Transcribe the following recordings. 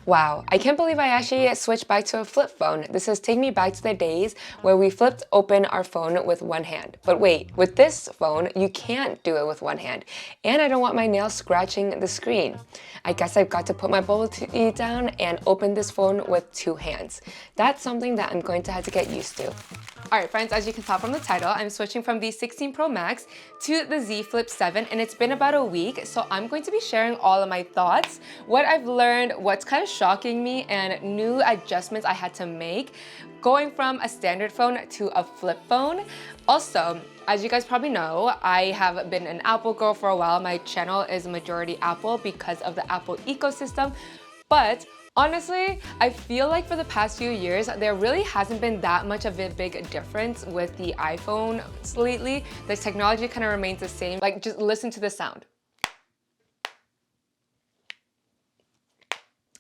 Wow, I can't believe I actually switched back to a flip phone. This has taken me back to the days where we flipped open our phone with one hand. But wait, with this phone, you can't do it with one hand. And I don't want my nails scratching the screen. I guess I've got to put my bubble tea down and open this phone with two hands. That's something that I'm going to have to get used to. Alright friends, as you can tell from the title, I'm switching from the 16 Pro Max to the Z Flip 7, and it's been about a week, so I'm going to be sharing all of my thoughts, what I've learned, what's kind of shocking me, and new adjustments I had to make going from a standard phone to a flip phone. Also, as you guys probably know, I have been an Apple girl for a while. My channel is majority Apple because of the Apple ecosystem, but honestly, I feel like for the past few years, there really hasn't been that much of a big difference with the iPhone lately. The technology kind of remains the same. Like, just listen to the sound.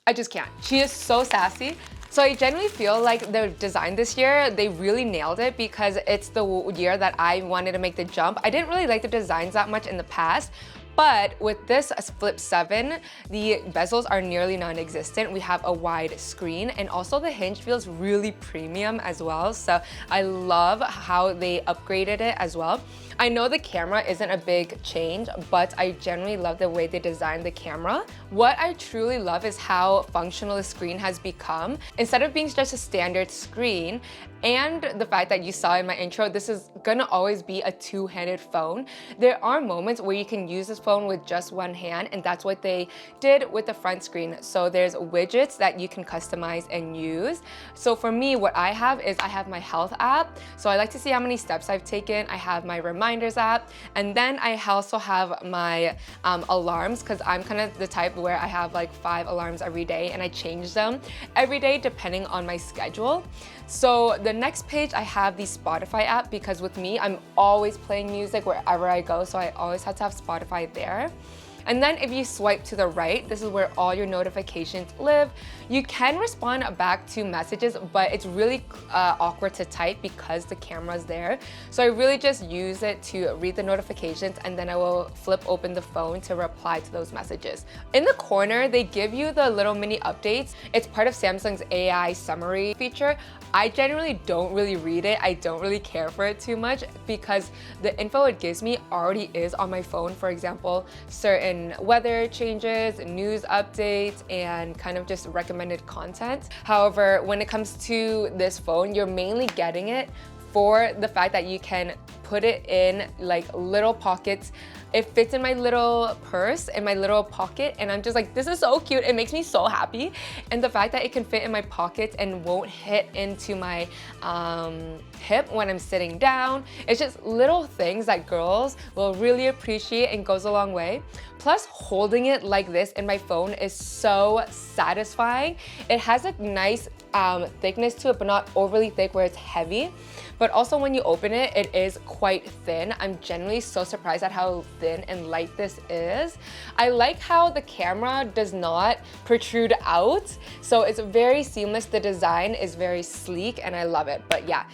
I just can't. She is so sassy. So I genuinely feel like the design this year, they really nailed it because it's the year that I wanted to make the jump. I didn't really like the designs that much in the past, but with this Flip 7, the bezels are nearly non-existent. We have a wide screen, and also the hinge feels really premium as well. So I love how they upgraded it as well. I know the camera isn't a big change, but I generally love the way they designed the camera. What I truly love is how functional the screen has become. Instead of being just a standard screen, and the fact that you saw in my intro, this is gonna always be a two-handed phone. There are moments where you can use this phone with just one hand, and that's what they did with the front screen. So there's widgets that you can customize and use. So for me, what I have is I have my health app. So I like to see how many steps I've taken. I have my reminders app, and then I also have my alarms, because I'm kind of the type where I have like 5 alarms every day, and I change them every day depending on my schedule. So the next page, I have the Spotify app, because with me, I'm always playing music wherever I go, so I always have to have Spotify there. And then if you swipe to the right, this is where all your notifications live. You can respond back to messages, but it's really awkward to type because the camera's there. So I really just use it to read the notifications, and then I will flip open the phone to reply to those messages. In the corner, they give you the little mini updates. It's part of Samsung's AI summary feature. I generally don't really read it. I don't really care for it too much because the info it gives me already is on my phone. For example, certain weather changes, news updates, and kind of just recommended content. However, when it comes to this phone, you're mainly getting it for the fact that you can put it in like little pockets. It fits in my little purse, in my little pocket, and I'm just like, this is so cute. It makes me so happy. And the fact that it can fit in my pocket and won't hit into my hip when I'm sitting down. It's just little things that girls will really appreciate and goes a long way. Plus, holding it like this in my phone is so satisfying. It has a nice thickness to it, but not overly thick where it's heavy. But also when you open it, it is quite thin. I'm generally so surprised at how thin and light this is. I like how the camera does not protrude out, so it's very seamless. The design is very sleek and I love it. But yeah,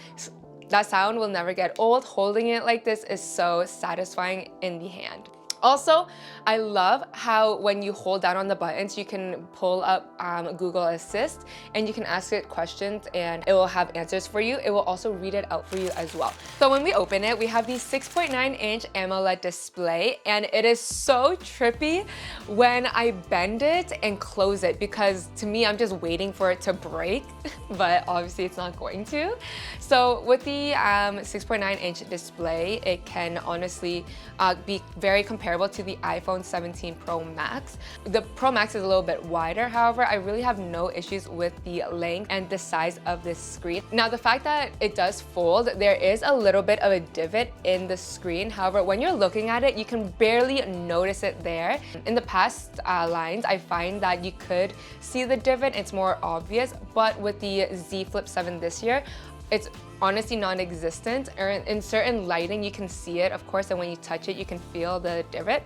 that sound will never get old. Holding it like this is so satisfying in the hand. Also, I love how when you hold down on the buttons, you can pull up Google Assist and you can ask it questions and it will have answers for you. It will also read it out for you as well. So when we open it, we have the 6.9-inch AMOLED display, and it is so trippy when I bend it and close it, because to me, I'm just waiting for it to break, but obviously it's not going to. So with the 6.9-inch display, it can honestly be very comparable to the iPhone 17 Pro Max. The Pro Max is a little bit wider, however, I really have no issues with the length and the size of this screen. Now, the fact that it does fold, there is a little bit of a divot in the screen. However, when you're looking at it, you can barely notice it there. In the past lines, I find that you could see the divot, it's more obvious, but with the Z Flip 7 this year, it's honestly non-existent. In certain lighting, you can see it, of course, and when you touch it, you can feel the divot.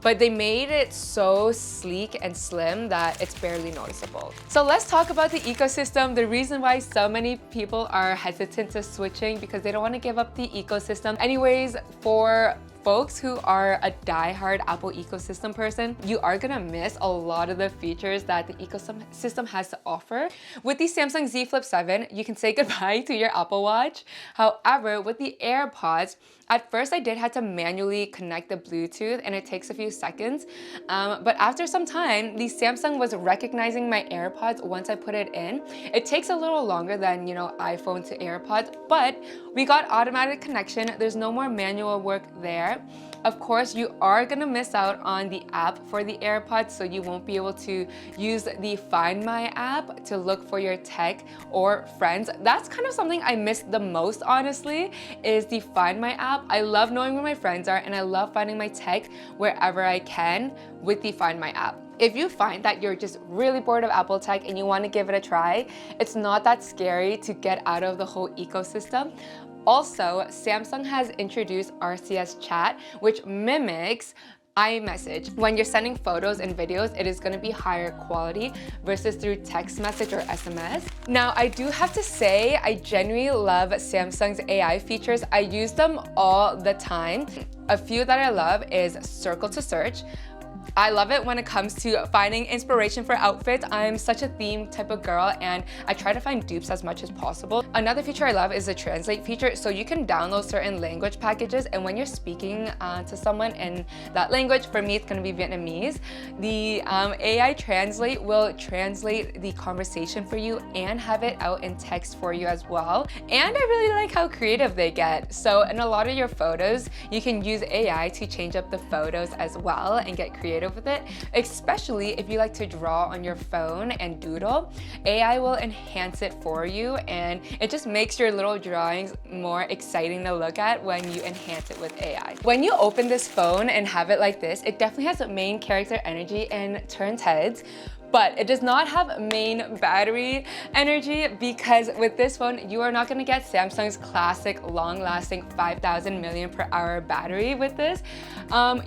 But they made it so sleek and slim that it's barely noticeable. So let's talk about the ecosystem. The reason why so many people are hesitant to switching because they don't want to give up the ecosystem. Anyways, for folks who are a die-hard Apple ecosystem person, you are gonna miss a lot of the features that the ecosystem has to offer. With the Samsung Z Flip 7, you can say goodbye to your Apple Watch. However, with the AirPods, at first I did have to manually connect the Bluetooth and it takes a few seconds. But after some time, the Samsung was recognizing my AirPods once I put it in. It takes a little longer than, iPhone to AirPods, but we got automatic connection. There's no more manual work there. Of course, you are gonna miss out on the app for the AirPods, so you won't be able to use the Find My app to look for your tech or friends. That's kind of something I miss the most, honestly, is the Find My app. I love knowing where my friends are and I love finding my tech wherever I can with the Find My app. If you find that you're just really bored of Apple tech and you want to give it a try, it's not that scary to get out of the whole ecosystem. Also, Samsung has introduced RCS chat, which mimics iMessage. When you're sending photos and videos, it is going to be higher quality versus through text message or SMS. Now, I do have to say, I genuinely love Samsung's AI features. I use them all the time. A few that I love is Circle to Search. I love it when it comes to finding inspiration for outfits. I'm such a theme type of girl and I try to find dupes as much as possible. Another feature I love is the translate feature. So you can download certain language packages and when you're speaking to someone in that language, for me it's gonna be Vietnamese, the AI translate will translate the conversation for you and have it out in text for you as well. And I really like how creative they get. So in a lot of your photos, you can use AI to change up the photos as well and get creative with it, especially if you like to draw on your phone and doodle. AI will enhance it for you and it just makes your little drawings more exciting to look at when you enhance it with AI. When you open this phone and have it like this, it definitely has a main character energy and turns heads. But it does not have main battery energy because with this phone, you are not gonna get Samsung's classic long-lasting 5,000 mAh battery with this.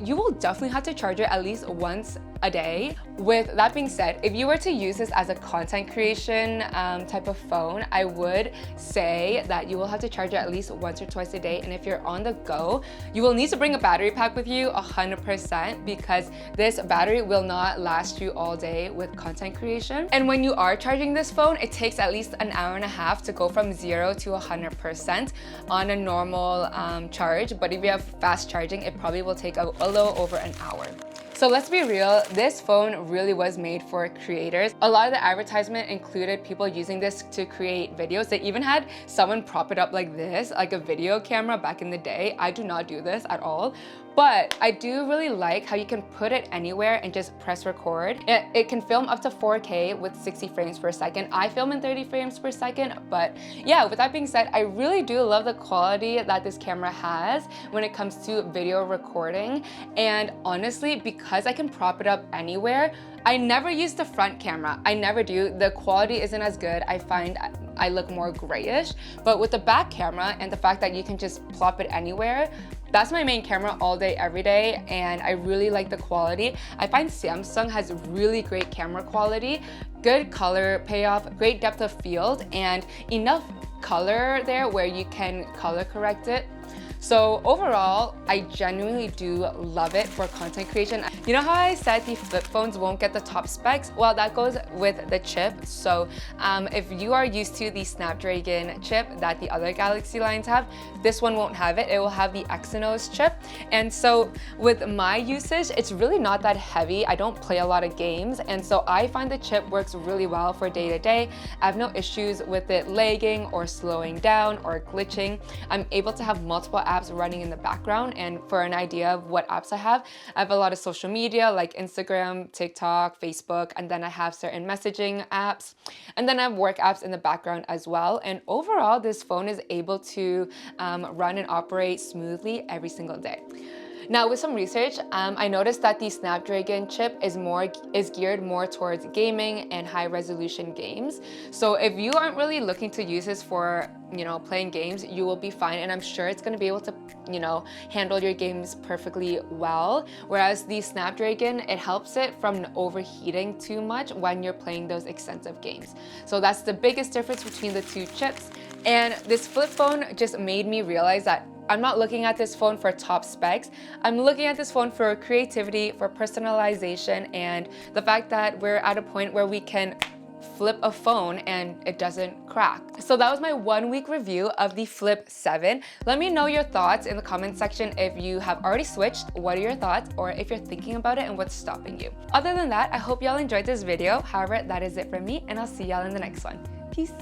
You will definitely have to charge it at least once a day. With that being said, if you were to use this as a content creation type of phone, I would say that you will have to charge it at least once or twice a day. And if you're on the go, you will need to bring a battery pack with you 100% because this battery will not last you all day with content creation. And when you are charging this phone, it takes at least an hour and a half to go from 0 to 100% on a normal charge. But if you have fast charging, it probably will take a little over an hour. So let's be real, this phone really was made for creators. A lot of the advertisement included people using this to create videos. They even had someone prop it up like this, like a video camera back in the day. I do not do this at all. But I do really like how you can put it anywhere and just press record. It can film up to 4K with 60 frames per second. I film in 30 frames per second, but yeah, with that being said, I really do love the quality that this camera has when it comes to video recording. And honestly, because I can prop it up anywhere, I never use the front camera. I never do. The quality isn't as good. I find I look more grayish. But with the back camera and the fact that you can just plop it anywhere, that's my main camera all day, every day, and I really like the quality. I find Samsung has really great camera quality, good color payoff, great depth of field, and enough color there where you can color correct it. So overall, I genuinely do love it for content creation. You know how I said the flip phones won't get the top specs? Well, that goes with the chip. So if you are used to the Snapdragon chip that the other Galaxy lines have, this one won't have it. It will have the Exynos chip. And so with my usage, it's really not that heavy. I don't play a lot of games. And so I find the chip works really well for day to day. I have no issues with it lagging or slowing down or glitching. I'm able to have multiple apps running in the background, and for an idea of what apps I have a lot of social media like Instagram, TikTok, Facebook, and then I have certain messaging apps, and then I have work apps in the background as well. And overall, this phone is able to run and operate smoothly every single day. Now, with some research, I noticed that the Snapdragon chip is geared more towards gaming and high-resolution games. So if you aren't really looking to use this for playing games, you will be fine, and I'm sure it's gonna be able to, handle your games perfectly well. Whereas the Snapdragon, it helps it from overheating too much when you're playing those extensive games. So that's the biggest difference between the two chips. And this flip phone just made me realize that I'm not looking at this phone for top specs. I'm looking at this phone for creativity, for personalization, and the fact that we're at a point where we can flip a phone and it doesn't crack. So that was my 1 week review of the Flip 7. Let me know your thoughts in the comment section. If you have already switched, what are your thoughts, or if you're thinking about it and what's stopping you. Other than that, I hope y'all enjoyed this video. However, that is it from me, and I'll see y'all in the next one. Peace.